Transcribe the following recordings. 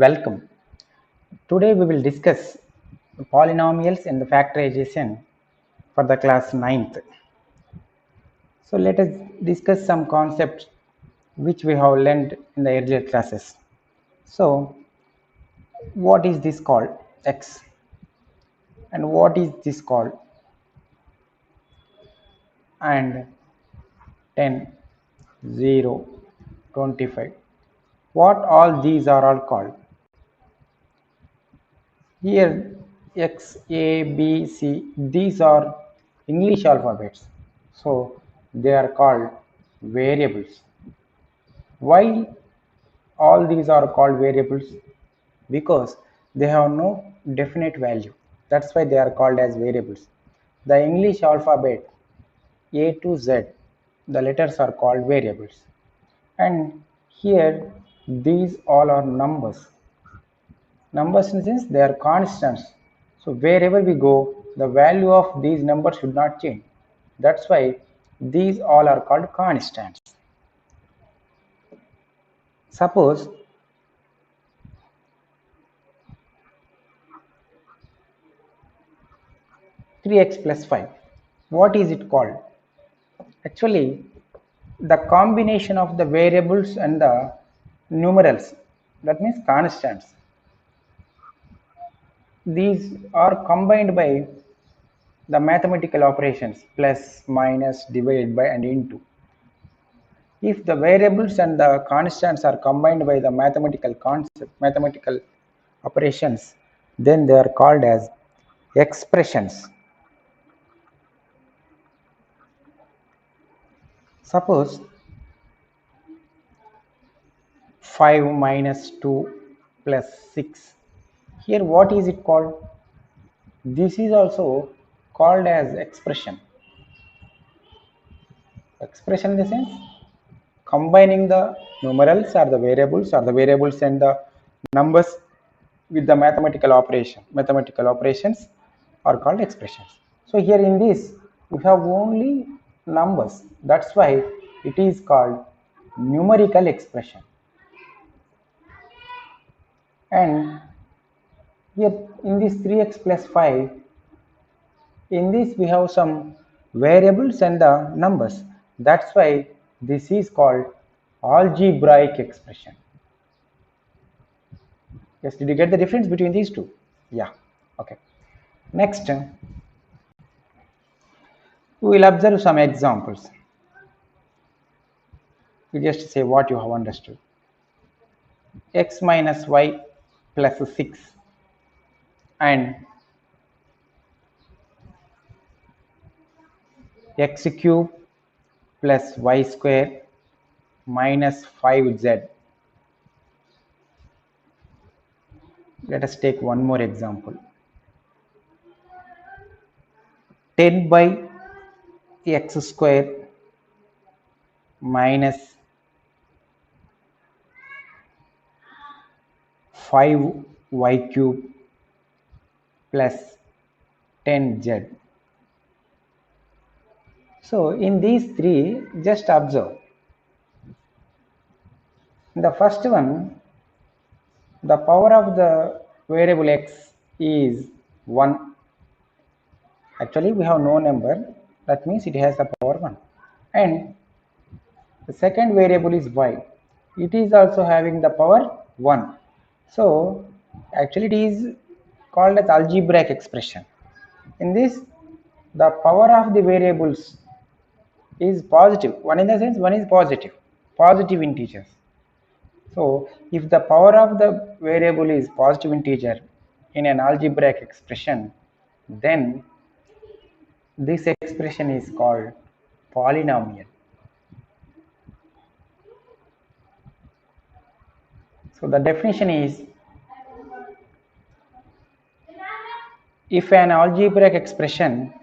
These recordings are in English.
Welcome. Today we will discuss polynomials and the factorization for the class 9th. So let us discuss some concepts which we have learned in the earlier classes. So what is this called? X. And what is this called? And 10, 0, 25. What all these are all called? Here X, A, B, C, these are English alphabets. So they are called variables. Why all these are called variables? Because they have no definite value. That's why they are called as variables. The English alphabet A to Z, the letters are called variables. And here these all are numbers. Numbers in the sense they are constants. So wherever we go, the value of these numbers should not change. That's why these all are called constants. Suppose 3x plus 5. What is it called? Actually, the combination of the variables and the numerals, that means constants, these are combined by the mathematical operations plus, minus, divided by and into. If the variables and the constants are combined by the mathematical operations, then they are called as expressions. Suppose 5 minus 2 plus 6. Here what is it called? This is also called as expression. Expression in the sense combining the numerals or the variables and the numbers with the mathematical operations are called expressions. So here in this we have only numbers, that's why it is called numerical expression. And here in this 3x plus 5, in this we have some variables and the numbers, that's why this is called algebraic expression. Yes, did you get the difference between these two? Yeah, okay. Next, we will observe some examples. You just say what you have understood. X minus y plus 6 and x cube plus y square minus 5z. Let us take one more example. 10 by x square minus 5y cube plus 10z. So in these three, just observe. In the first one, the power of the variable x is 1. Actually, we have no number, that means it has a power 1. And the second variable is y. It is also having the power 1. So actually it is called as algebraic expression. In this, the power of the variables is positive. One in the sense one is positive integers. So if the power of the variable is positive integer in an algebraic expression, then this expression is called polynomial. So the definition is, if an algebraic expression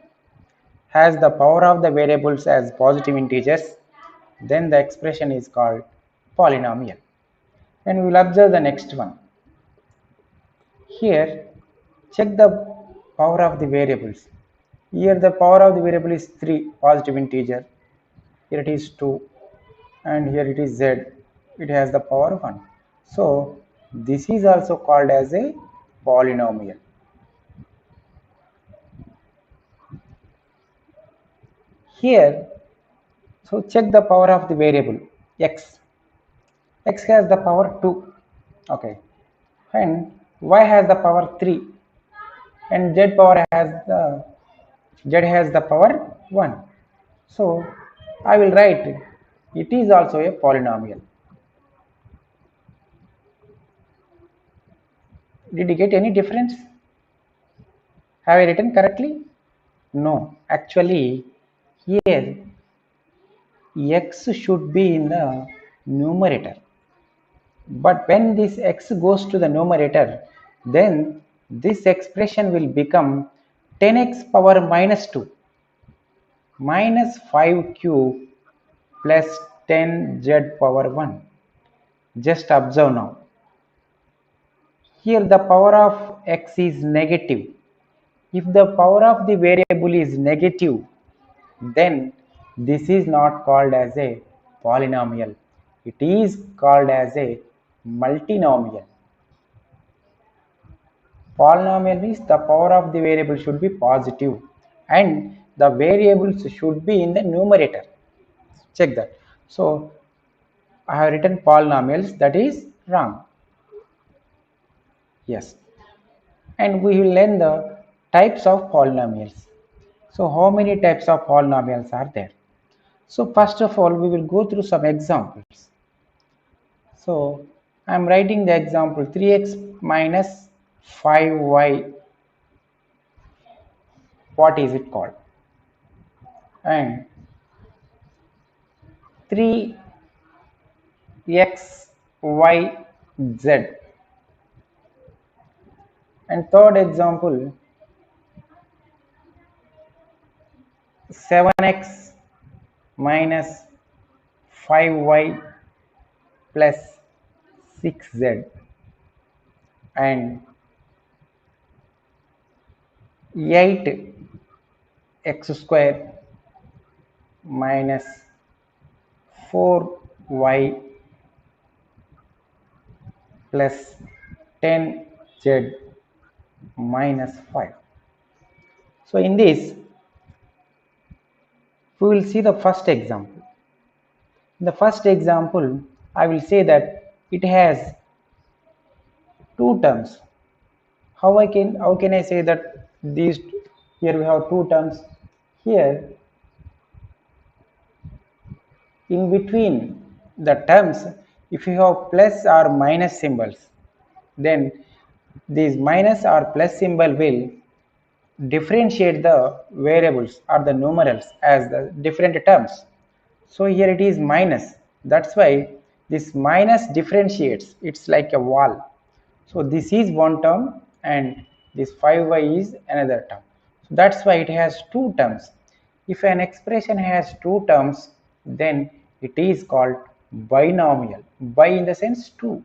has the power of the variables as positive integers, then the expression is called polynomial. And we will observe the next one. Here, check the power of the variables. Here the power of the variable is 3, positive integer. Here it is 2, and here it is z. It has the power 1. So this is also called as a polynomial. Here, so check the power of the variable x. X has the power 2, okay, and y has the power 3, and z has the power 1. So I will write it is also a polynomial. Did you get any difference? Have I written correctly? No, actually here x should be in the numerator, but when this x goes to the numerator, then this expression will become 10x power minus 2 minus 5 cube plus 10z power 1. Just observe now. Here the power of x is negative. If the power of the variable is negative, then this is not called as a polynomial. It is called as a multinomial. Polynomial means the power of the variable should be positive and the variables should be in the numerator. Check that. So I have written polynomials, that is wrong. Yes. And we will learn the types of polynomials. So how many types of polynomials are there? So first of all, we will go through some examples. So I am writing the example 3x minus 5y. What is it called? And 3x y z. And third example 7x minus 5y plus 6z. And 8x square minus 4y plus 10z minus 5. So in this, we will see the first example. In the first example, I will say that it has two terms. How can I say that these here we have two terms? Here in between the terms, if you have plus or minus symbols, then these minus or plus symbol will differentiate the variables or the numerals as the different terms. So here it is minus, that's why this minus differentiates, it's like a wall. So this is one term and this 5y is another term. So that's why it has two terms. If an expression has two terms, then it is called binomial. Bi in the sense two.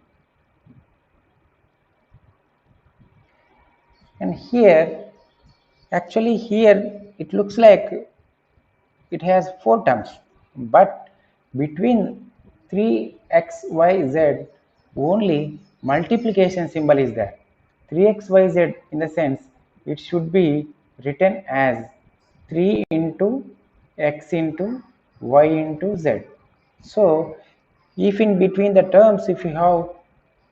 And here, actually here it looks like it has four terms, but between 3xyz only multiplication symbol is there. 3xyz in the sense it should be written as 3 into x into y into z. So if in between the terms if you have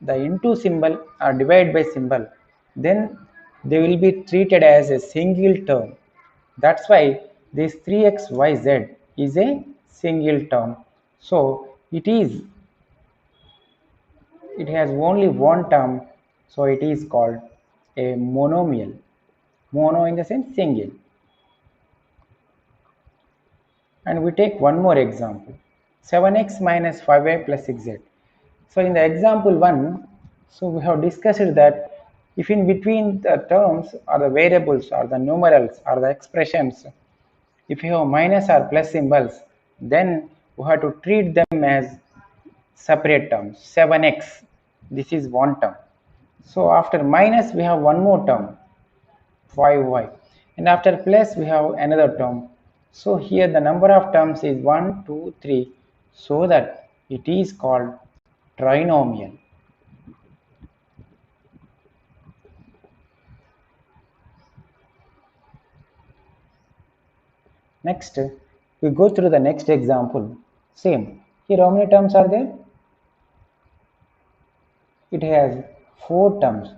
the into symbol or divide by symbol, then they will be treated as a single term. That's why this 3xyz is a single term. So it has only one term, so it is called a monomial. Mono in the sense single. And we take one more example, 7x minus 5y plus 6z. So in the example 1, so we have discussed that if in between the terms or the variables or the numerals or the expressions, if you have minus or plus symbols, then we have to treat them as separate terms. 7x, this is one term. So after minus we have one more term, 5y, and after plus we have another term. So here the number of terms is 1, 2, 3, so that it is called trinomial. Next, we go through the next example. Same. Here how many terms are there? It has 4 terms.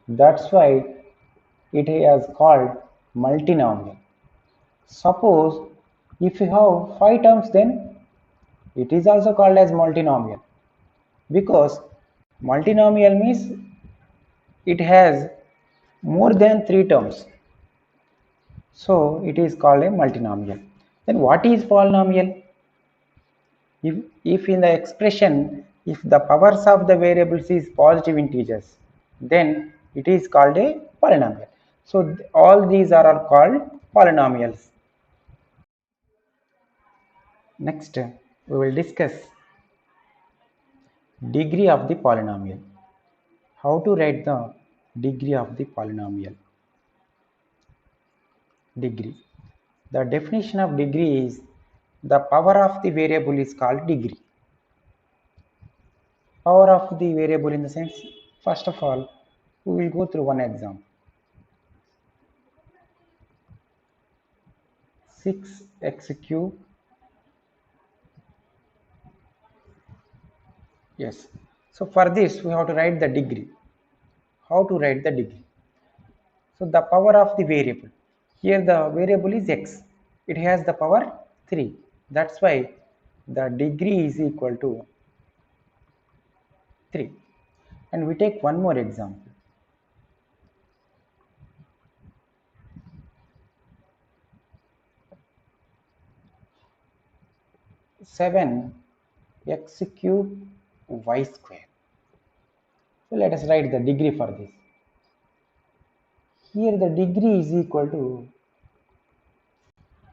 That's why it is called multinomial. Suppose if you have 5 terms, then it is also called as multinomial, because multinomial means it has more than 3 terms. So it is called a multinomial. Then what is polynomial? If in the expression, if the powers of the variables is positive integers, then it is called a polynomial. So all these are all called polynomials. Next, we will discuss degree of the polynomial. How to write the degree of the polynomial? Degree. The definition of degree is the power of the variable is called degree. Power of the variable in the sense, first of all, we will go through one example. 6x cube. Yes. So for this we have to write the degree. How to write the degree? So the power of the variable. Here the variable is x. It has the power 3. That's why the degree is equal to 3. And we take one more example. 7x cube y square. So let us write the degree for this. Here the degree is equal to,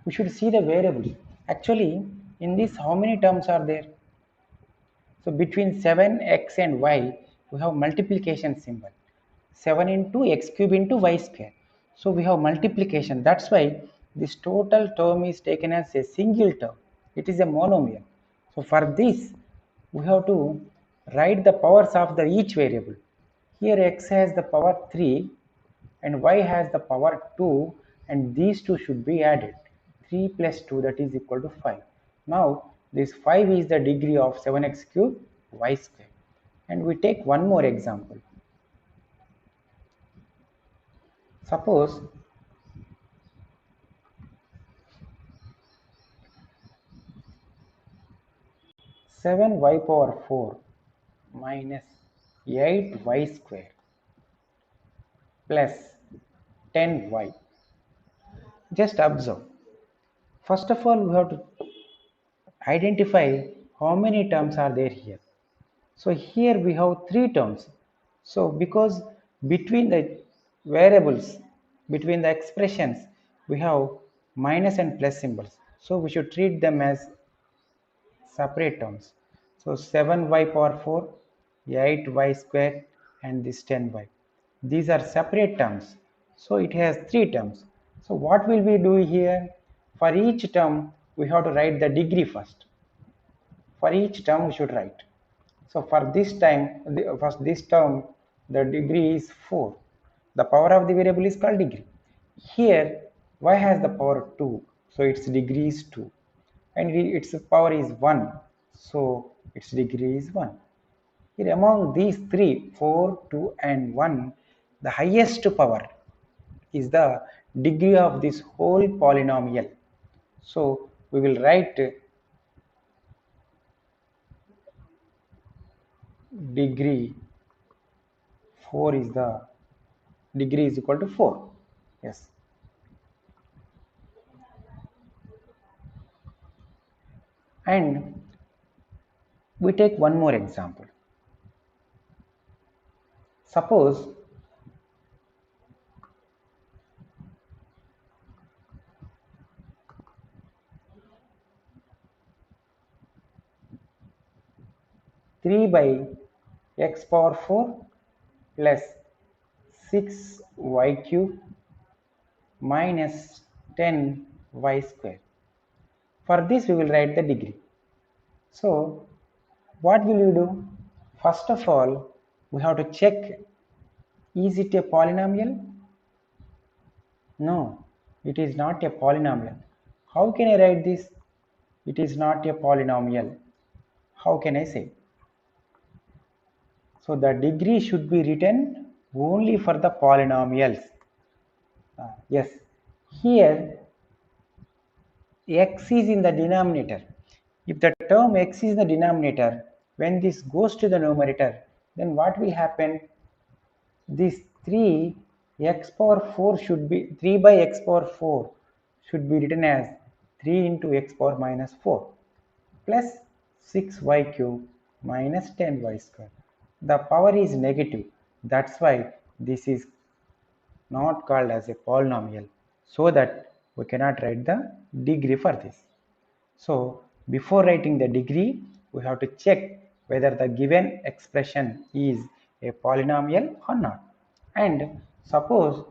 we should see the variable. Actually, in this how many terms are there? So between 7x and y, we have multiplication symbol. 7 into x cube into y square. So we have multiplication. That's why this total term is taken as a single term. It is a monomial. So for this, we have to write the powers of the each variable. Here x has the power 3 and y has the power 2, and these two should be added. 3 plus 2, that is equal to 5. Now this 5 is the degree of 7x cube y square. And we take one more example. Suppose 7y power 4 minus 8y square plus 10y. Just observe. First of all, we have to identify how many terms are there here. So here we have 3 terms. So because between the variables, between the expressions, we have minus and plus symbols. So we should treat them as separate terms. So 7y power 4, 8y square, and this 10y. These are separate terms. So it has 3 terms. So what will we do here? For each term, we have to write the degree first. For each term, we should write. So for this time, first this term, the degree is 4. The power of the variable is called degree. Here, y has the power 2, so its degree is 2. And its power is 1, so its degree is 1. Here among these three, 4, 2 and 1, the highest power is the degree of this whole polynomial. So we will write degree 4 is the degree is equal to 4. Yes. And we take one more example. Suppose three by x power 4 plus 6y cube minus 10y square. For this we will write the degree. So what will you do? First of all, we have to check, is it a polynomial? No, it is not a polynomial. How can I write this? It is not a polynomial. How can I say? So the degree should be written only for the polynomials. Yes, here x is in the denominator. If the term x is in the denominator, when this goes to the numerator, then what will happen? This 3 x power 4 should be 3 by x power 4 should be written as 3 into x power minus 4 plus 6y cube minus 10y square. The power is negative. That's why this is not called as a polynomial, so that we cannot write the degree for this. So before writing the degree, we have to check whether the given expression is a polynomial or not. And suppose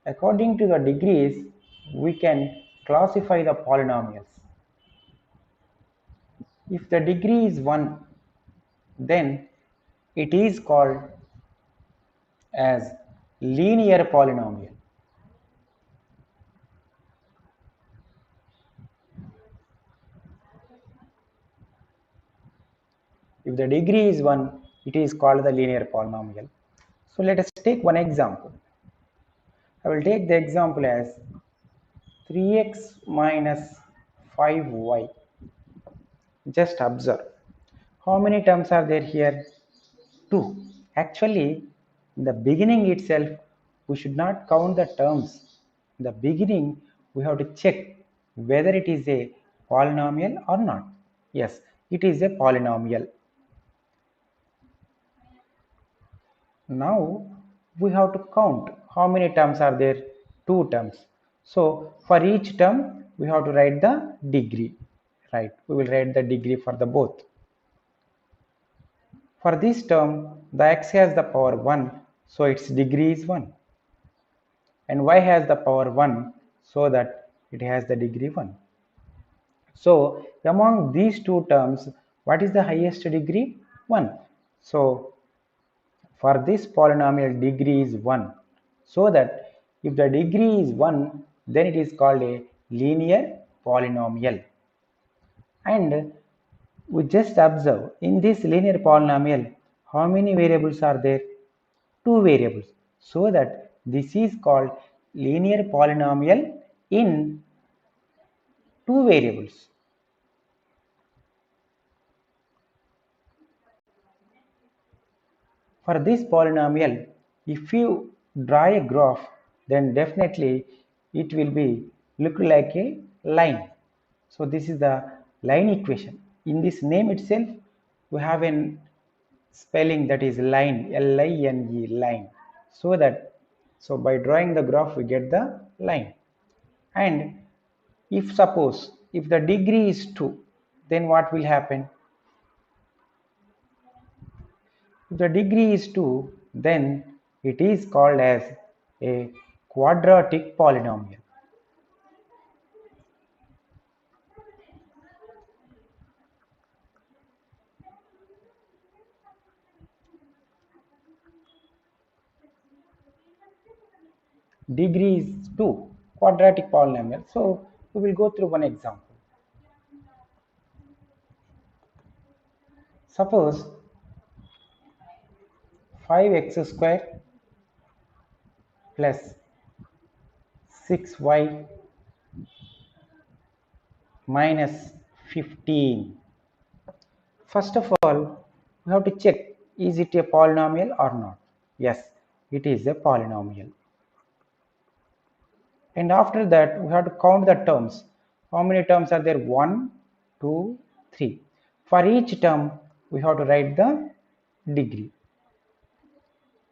according to the degrees, we can classify the polynomials. If the degree is 1, then it is called as linear polynomial. If the degree is 1, it is called the linear polynomial. So let us take one example. I will take the example as 3x minus 5y. Just observe. How many terms are there here? 2. Actually, in the beginning itself, we should not count the terms. In the beginning, we have to check whether it is a polynomial or not. Yes, it is a polynomial. Now, we have to count how many terms are there? 2 terms. So, for each term, we have to write the degree. Right, we will write the degree for the both. For this term, the x has the power 1, so its degree is 1. And y has the power 1, so that it has the degree 1. So, among these two terms, what is the highest degree? 1. So, for this polynomial, degree is 1. So that if the degree is 1, then it is called a linear polynomial. And we just observe in this linear polynomial, how many variables are there? 2 variables. So that this is called linear polynomial in 2 variables. For this polynomial, if you draw a graph, then definitely it will be look like a line. So this is the line equation. In this name itself, we have an spelling that is line, L-I-N-E, line. So by drawing the graph, we get the line. And if suppose if the degree is 2, then what will happen? If the degree is 2, then it is called as a quadratic polynomial. Degree is 2, quadratic polynomial. So we will go through one example. Suppose 5x square plus 6y minus 15. First of all, we have to check, is it a polynomial or not? Yes, it is a polynomial. And after that, we have to count the terms. How many terms are there? 1, 2, 3. For each term, we have to write the degree.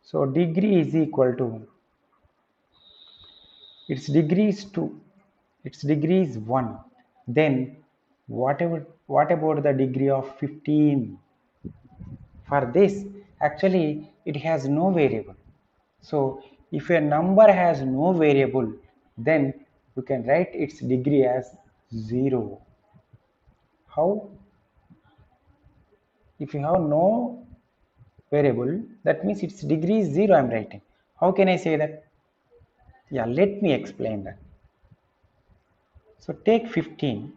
So degree is equal to, its degree is 2, its degree is 1. Then what about the degree of 15? For this, actually, it has no variable. So if a number has no variable, then we can write its degree as 0. How? If you have no variable, that means its degree is 0, I am writing. How can I say that? Yeah, let me explain that. So take 15.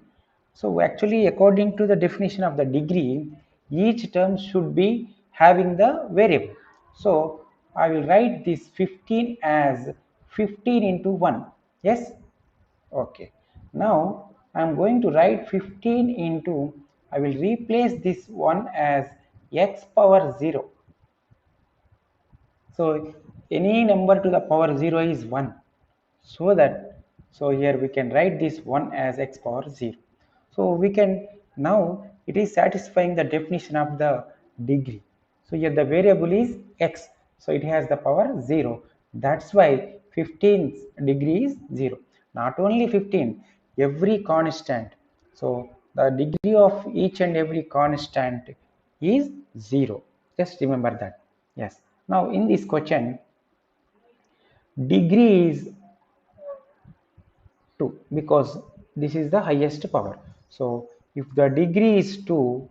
So actually, according to the definition of the degree, each term should be having the variable. So I will write this 15 as 15 into 1. Yes? Okay. Now I am going to write 15 into, I will replace this 1 as x power 0. So any number to the power 0 is 1. So that, so here we can write this 1 as x power 0. So we can, now it is satisfying the definition of the degree. So here the variable is x, so it has the power 0. That's why 15th degree is 0. Not only 15, every constant. So the degree of each and every constant is 0. Just remember that. Yes. Now in this question, degree is 2 because this is the highest power. So if the degree is 2,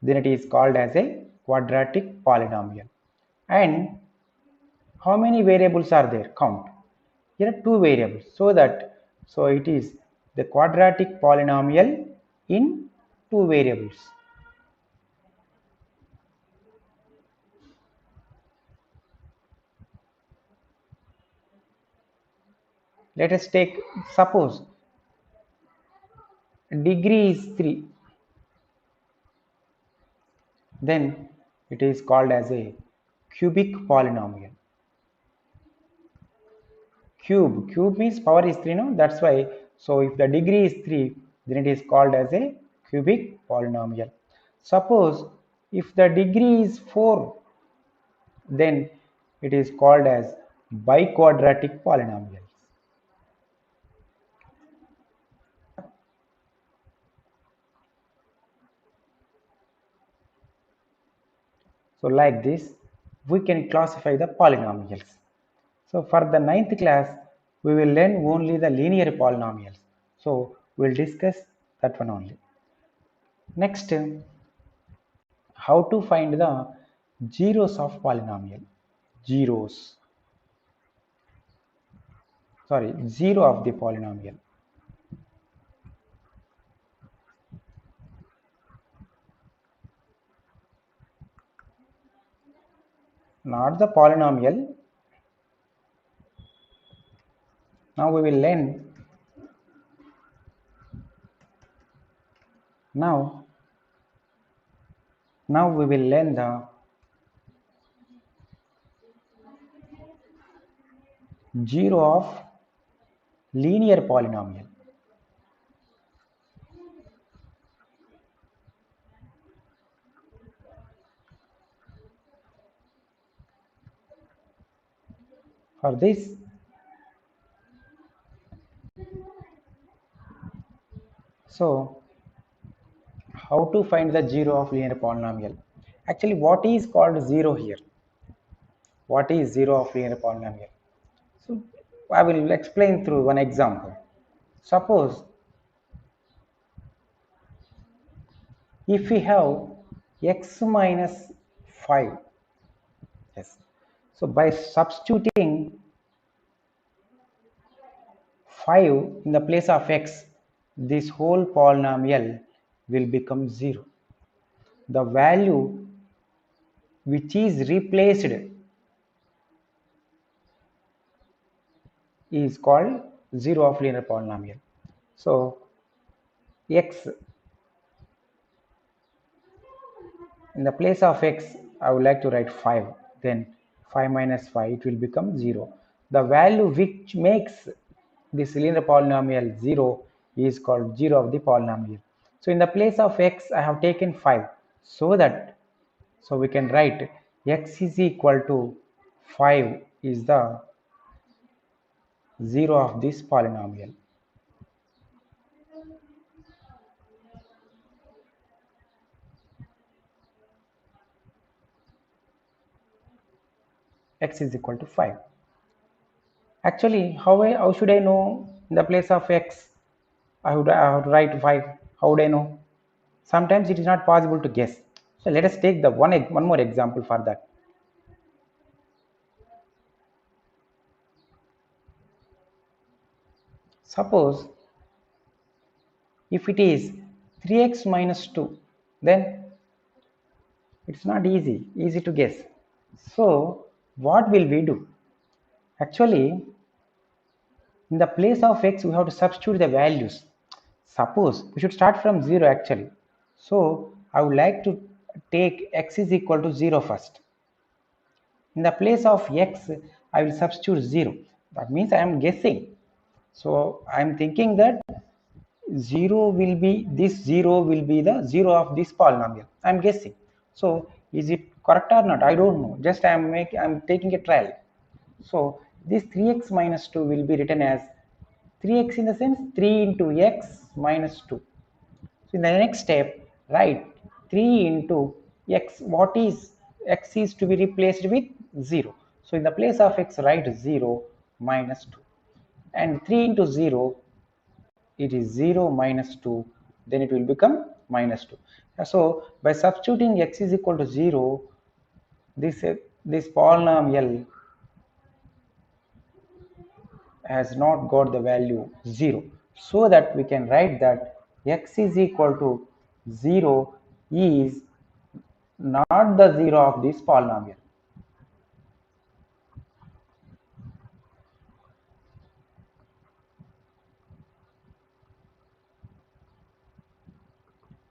then it is called as a quadratic polynomial. And how many variables are there? Count. Here are two variables. So it is the quadratic polynomial in two variables. Let us take, suppose degree is 3, then it is called as a cubic polynomial. Cube means power is 3, no, that's why. So if the degree is 3, then it is called as a cubic polynomial. Suppose if the degree is 4, then it is called as biquadratic polynomials. So like this we can classify the polynomials. So for the 9th class we will learn only the linear polynomials, so we'll discuss that one only. Next, how to find the zeros of polynomial. Zeros, sorry, zero of the polynomial. Not the polynomial. Now we will learn. Now we will learn the zero of linear polynomial. For this, so how to find the zero of linear polynomial? Actually, what is called zero here? What is zero of linear polynomial? So I will explain through one example. Suppose if we have x minus 5, yes, so by substituting 5 in the place of x, this whole polynomial will become 0. The value which is replaced is called zero of linear polynomial. So x, in the place of x I would like to write 5, then 5 minus 5, it will become 0. The value which makes this linear polynomial 0 is called 0 of the polynomial. So in the place of x I have taken 5, so that, so we can write x is equal to 5 is the 0 of this polynomial. X is equal to 5. Actually, how should I know in the place of x I have to write 5? How would I know? Sometimes it is not possible to guess. So let us take the one more example for that. Suppose if it is 3x minus 2, then it's not easy to guess. So what will we do? Actually, in the place of x, we have to substitute the values. Suppose we should start from 0 actually. So I would like to take x is equal to 0 first. In the place of x, I will substitute 0. That means I am guessing. So I am thinking that 0 will be, this 0 will be the 0 of this polynomial. I am guessing. So is it correct or not? I don't know. Just I am taking a trial. So this 3x minus 2 will be written as 3x in the sense 3 into x minus 2. So in the next step, write 3 into x. What is x is to be replaced with 0. So in the place of x, write 0 minus 2. And 3 into 0, it is 0 minus 2. Then it will become minus 2. So by substituting x is equal to 0, this polynomial has not got the value 0, so that we can write that x is equal to 0 is not the 0 of this polynomial.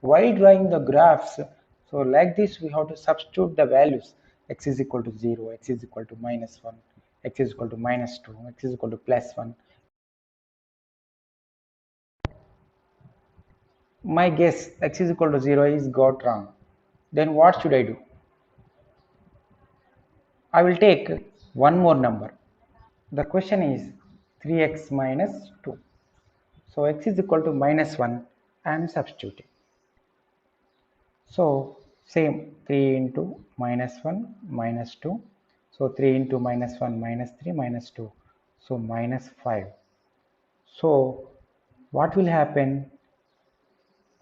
While drawing the graphs, so like this we have to substitute the values. X is equal to 0, x is equal to minus 1, x is equal to minus 2, x is equal to plus 1. My guess x is equal to 0 is got wrong. Then what should I do? I will take one more number. The question is 3x minus 2. So x is equal to minus 1. I am substituting. So same 3 into minus 1 minus 2. So 3 into minus 1 minus 3 minus 2. So minus 5. So what will happen?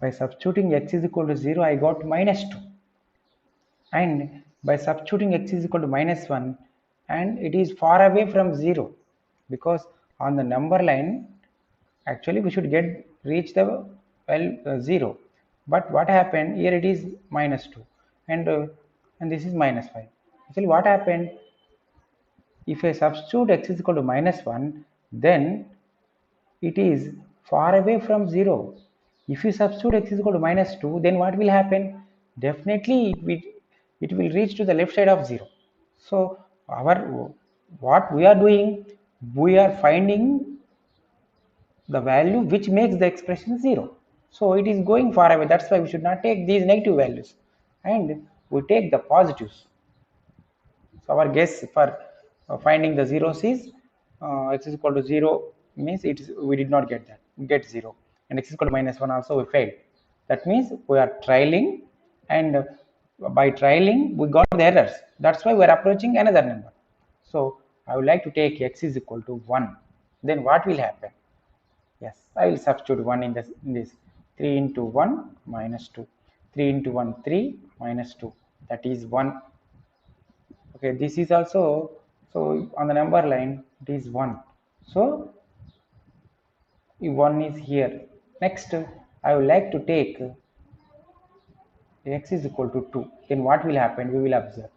By substituting x is equal to 0, I got minus 2. And by substituting x is equal to minus 1, and it is far away from 0, because on the number line actually we should reach the 0, but what happened here, it is minus 2, and this is minus 5. Actually what happened, if I substitute x is equal to minus 1, then it is far away from 0. If you substitute x is equal to minus 2, then what will happen? Definitely it will reach to the left side of 0. So what we are doing, we are finding the value which makes the expression 0. So it is going far away. That's why we should not take these negative values, and we take the positives. So our guess for finding the zeros is x is equal to 0 means we did not get 0, and x is equal to minus 1 also we failed. That means we are trialing, and by trialing we got the errors. That's why we are approaching another number. So I would like to take x is equal to 1. Then what will happen? Yes, I will substitute 1 in this. 3 into 1 minus 2. 3 into 1 3 minus 2, that is 1. Okay, this is also, so on the number line it is 1, so 1 is here. Next I would like to take x is equal to 2. Then what will happen? We will observe,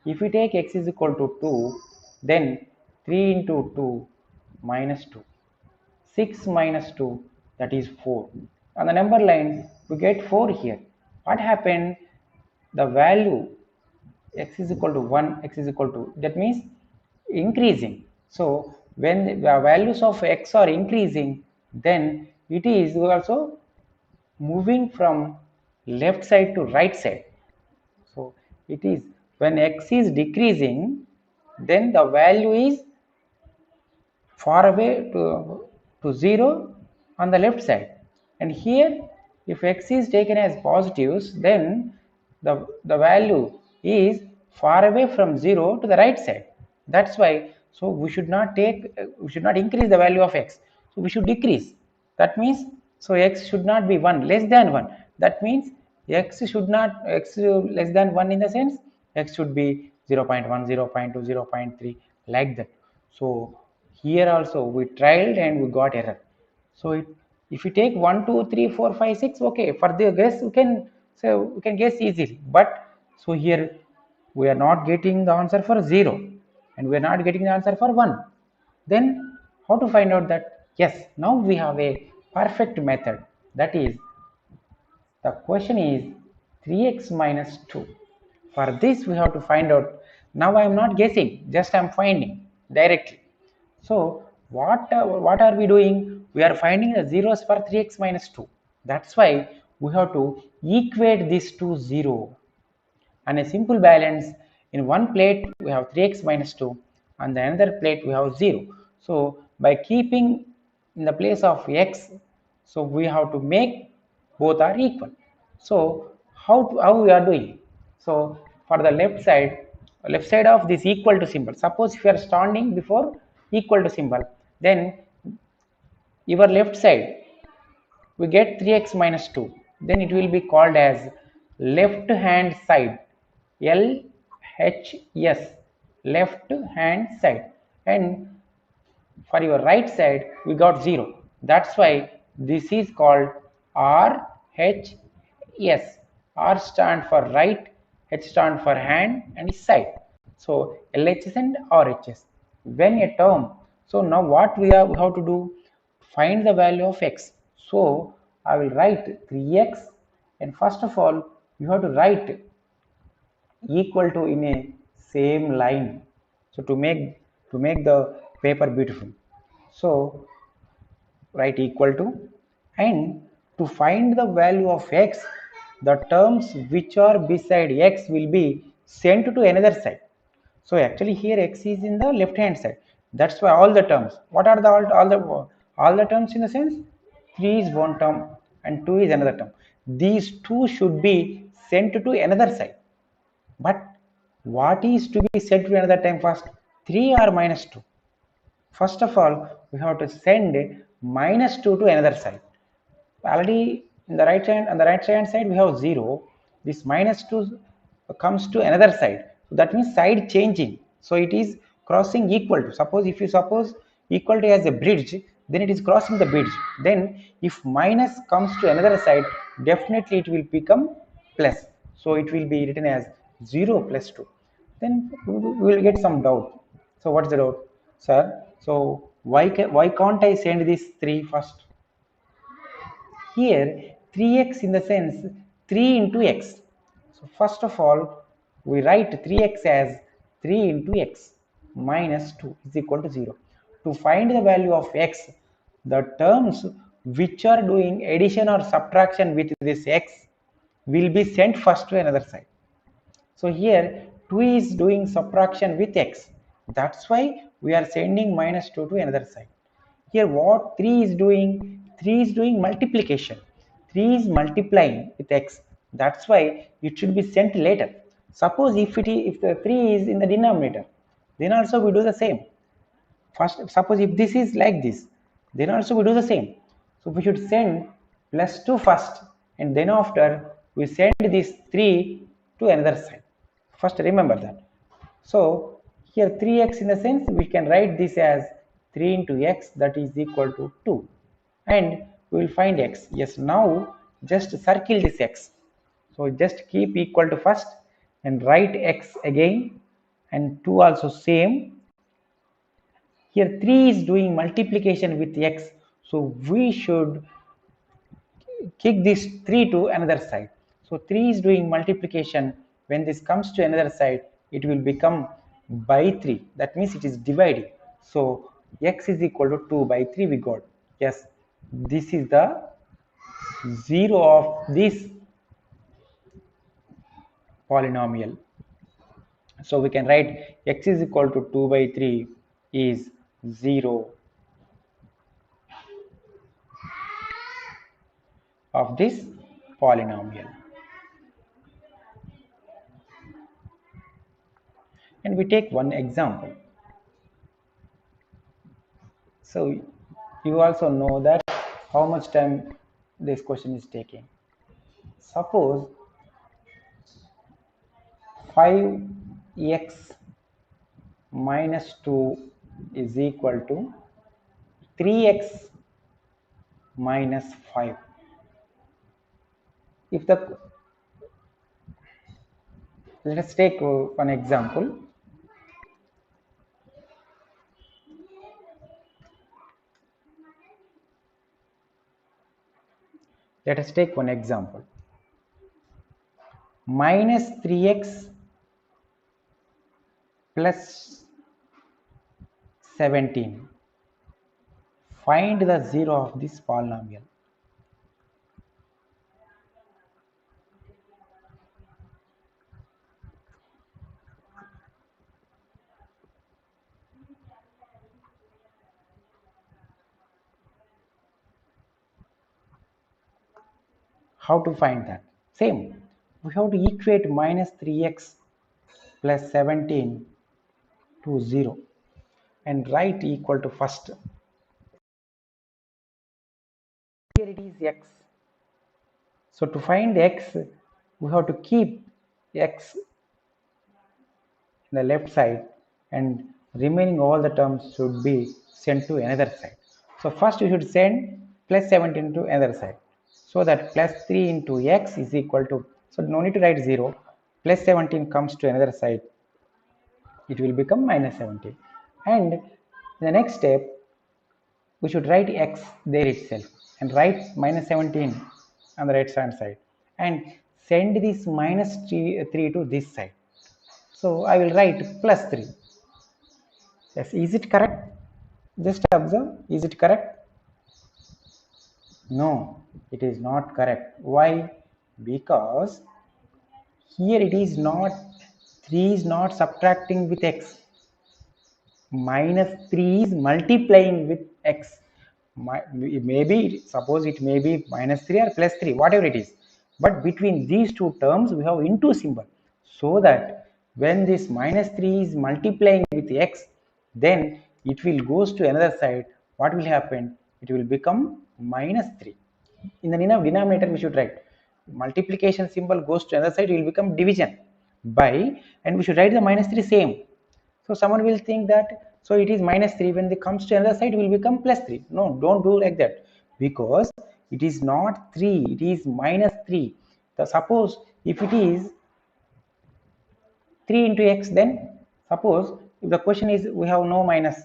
if we take x is equal to 2, then 3 into 2 minus 2, 6 minus 2, that is 4. On the number line we get 4 here. What happened? The value x is equal to 1, x is equal to, that means increasing. So when the values of x are increasing, then it is also moving from left side to right side. So it is, when x is decreasing, then the value is far away to 0 on the left side. And here if x is taken as positives, then the value is far away from 0 to the right side. That's why, so we should not increase the value of x, so we should decrease. That means, so x should not be 1, less than 1. That means x less than 1 in the sense x should be 0 0.1, 0 0.2, 0 0.3, like that. So Here also we tried and we got error. So if you take 1, 2, 3, 4, 5, 6, okay, for the guess we can guess easily. But so here we are not getting the answer for 0 and we are not getting the answer for 1. Then how to find out that? Yes, now we have a perfect method. That is, the question is 3x minus 2. For this we have to find out. Now I am not guessing, just I am finding directly. So what are we doing? We are finding the zeros for 3x minus 2. That's why we have to equate this to 0. And a simple balance, in one plate we have 3x minus 2 and the another plate we have 0. So by keeping in the place of x, so we have to make both are equal. So how we are doing? So for the left side of this equal to symbol, suppose if you are standing before equal to symbol, then your left side we get 3x minus 2, then it will be called as left hand side, LHS, left hand side. And for your right side we got 0, that's why this is called RHS. R stand for right, H stand for hand and side. So LHS and RHS when a term. So now what we have to do? Find the value of x. So I will write 3x, and first of all you have to write equal to in a same line, so to make the paper beautiful. So write equal to, and to find the value of x, the terms which are beside x will be sent to another side. So actually here x is in the left hand side, that's why all the terms, what are the all the terms, in the sense 3 is one term and 2 is another term, these two should be sent to another side. But what is to be sent to another time first? 3 or minus 2? First of all, we have to send minus 2 to another side. Already in the right hand, on the right hand side we have 0. This minus 2 comes to another side. So that means side changing. So it is crossing equal to. Suppose if you suppose equal to as a bridge, then it is crossing the bridge. Then if minus comes to another side, definitely it will become plus. So it will be written as 0 plus 2. Then we will get some doubt. So what's the doubt, sir? So why can't I send this 3 first? Here 3x in the sense 3 into x. So first of all we write 3x as 3 into x minus 2 is equal to 0. To find the value of x, the terms which are doing addition or subtraction with this x will be sent first to another side. So here 2 is doing subtraction with x, that's why we are sending minus 2 to another side. Here what 3 is doing? 3 is doing multiplication. 3 is multiplying with x, that's why it should be sent later. Suppose if the 3 is in the denominator, then also we do the same. First, suppose if this is like this, then also we do the same. So we should send plus 2 first, and then after we send this 3 to another side. First remember that. So here 3x in the sense we can write this as 3 into x, that is equal to 2, and we will find x. Yes, now just circle this x. So just keep equal to first and write x again, and 2 also same. Here 3 is doing multiplication with x, so we should kick this 3 to another side. So 3 is doing multiplication, when this comes to another side it will become by 3, that means it is dividing. So x is equal to 2 by 3 we got. Yes, this is the 0 of this polynomial. So we can write x is equal to 2 by 3 is 0 of this polynomial. And we take one example. So you also know that how much time this question is taking. Suppose 5x minus 2 is equal to 3x minus 5. If the Let us take one example. Let us take one example. Minus 3x plus 17. Find the zero of this polynomial. How to find that? Same. We have to equate minus 3x plus 17 to 0 and write equal to first. Here it is x. So to find x, we have to keep x in the left side and remaining all the terms should be sent to another side. So first you should send plus 17 to another side. So that plus 3 into x is equal to, so no need to write 0, plus 17 comes to another side, it will become minus 17. And in the next step, we should write x there itself and write minus 17 on the right hand side and send this minus 3 to this side. So I will write plus 3. Yes, is it correct? Just observe, is it correct? No, it is not correct. Why? Because here it is not, 3 is not subtracting with x. Minus 3 is multiplying with x. Maybe, suppose it may be minus 3 or plus 3, whatever it is. But between these two terms, we have into symbol. So that when this minus 3 is multiplying with x, then it will goes to another side. What will happen? It will become minus 3. In the denominator, we should write multiplication symbol goes to another side, it will become division by, and we should write the minus 3 same. So someone will think that, so it is minus 3, when it comes to another side it will become plus 3. No, don't do like that, because it is not 3, it is minus 3. So suppose if it is 3 into x, then suppose if the question is we have no minus,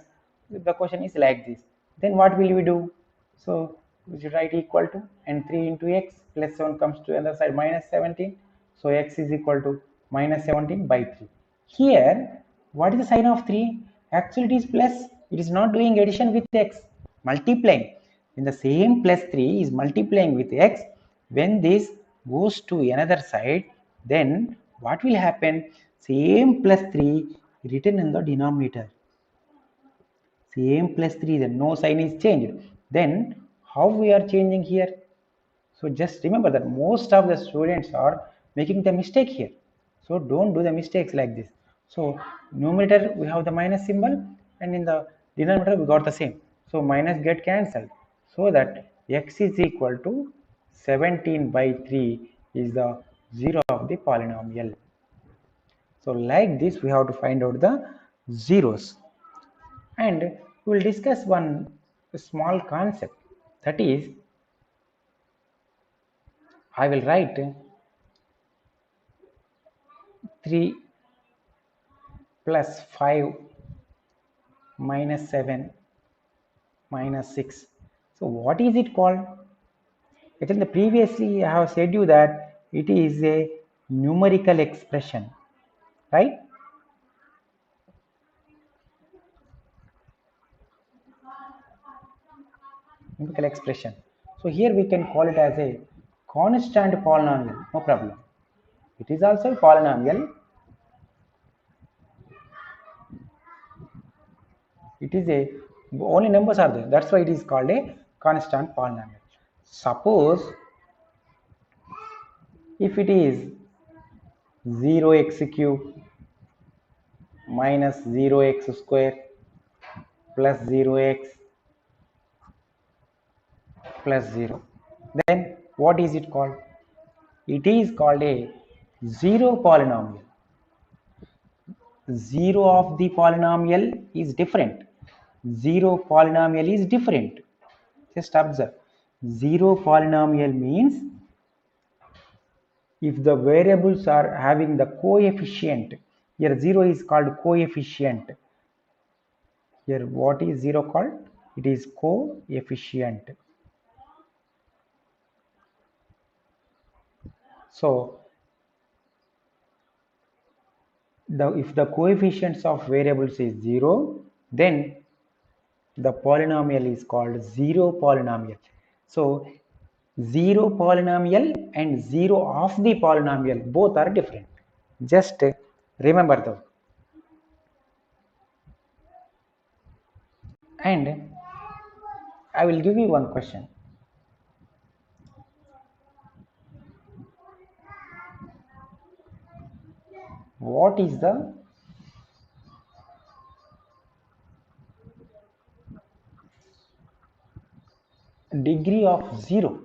if the question is like this, then what will we do? So we should write equal to, and 3 into x plus 7 comes to another side minus 17, so x is equal to minus 17 by 3. Here what is the sign of 3? Actually it is plus, it is not doing addition with x, multiplying. In the same plus 3 is multiplying with x, when this goes to another side, then what will happen? Same plus 3 written in the denominator, same plus 3, then no sign is changed. Then how we are changing here? So just remember that most of the students are making the mistake here, so don't do the mistakes like this. So numerator we have the minus symbol, and in the denominator we got the same, so minus get cancelled, so that x is equal to 17 by 3 is the zero of the polynomial. So like this we have to find out the zeros, and we will discuss one small concept, that is I will write 3 plus 5 minus 7 minus 6. So what is it called? Actually previously I have said you that it is a numerical expression, right? Numerical expression. So here we can call it as a constant polynomial, no problem. It is also a polynomial. It is a, only numbers are there, that's why it is called a constant polynomial. Suppose if it is 0x cube minus 0x square plus 0x plus 0, then what is it called? It is called a zero polynomial. Zero of the polynomial is different. Zero polynomial is different. Just observe. Zero polynomial means if the variables are having the coefficient, here 0 is called coefficient. Here what is 0 called? It is coefficient. So if the coefficients of variables is 0, then the polynomial is called zero polynomial. So zero polynomial and zero of the polynomial both are different. Just remember that. And I will give you one question. What is the degree of 0?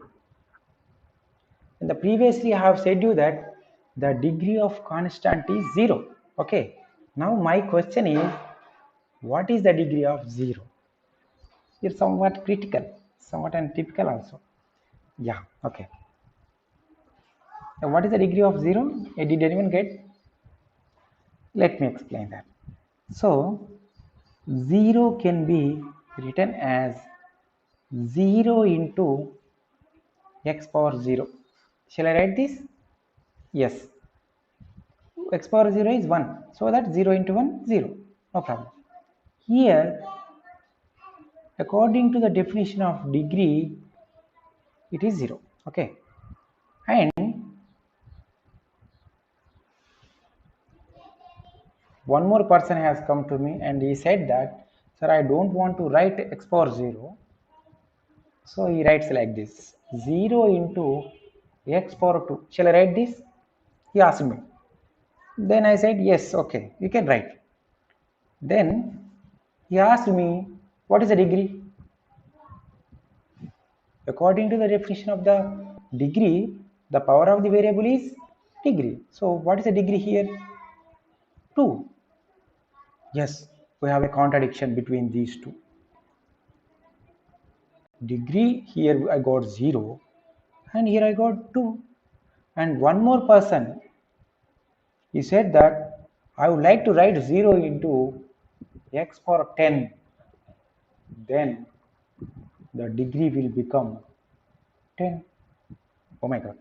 In the previously I have said you that the degree of constant is 0. Okay. Now my question is, what is the degree of 0? It's somewhat critical, somewhat untypical also. Yeah, okay. Now what is the degree of 0? Did anyone get? Let me explain that. So 0 can be written as 0 into x power 0. Shall I write this? Yes. X power 0 is 1. So that 0 into 1, 0. No problem. Here, according to the definition of degree, it is 0. Okay. And one more person has come to me and he said that, sir, I don't want to write x power 0. So he writes like this, 0 into x power 2. Shall I write this? He asked me. Then I said, yes, okay, you can write. Then he asked me, what is the degree? According to the definition of the degree, the power of the variable is degree. So what is the degree here? 2. Yes, we have a contradiction between these two. Degree, here I got 0 and here I got 2. And one more person, he said that I would like to write 0 into x power 10. Then the degree will become 10. Oh my god.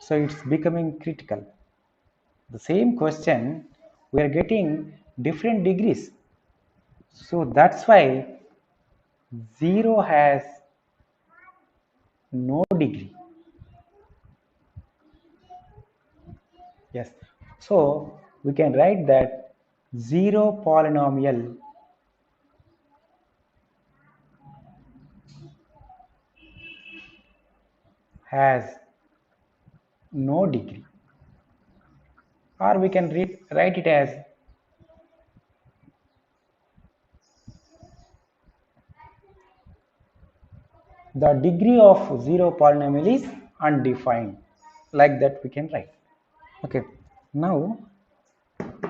So it's becoming critical. The same question, we are getting different degrees. So that's why 0 has no degree. Yes. So we can write that 0 polynomial has no degree. Or we can write it as the degree of 0 polynomial is undefined. Like that we can write. Okay. Now,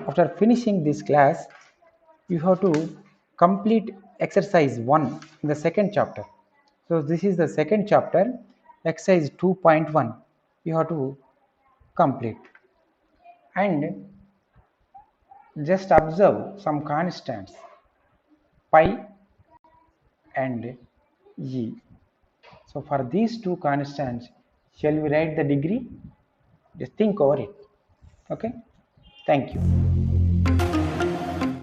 after finishing this class, you have to complete exercise 1 in the second chapter. So this is the second chapter, exercise 2.1. You have to complete. And just observe some constants, pi and e. So for these two constants, shall we write the degree? Just think over it. Okay. Thank you.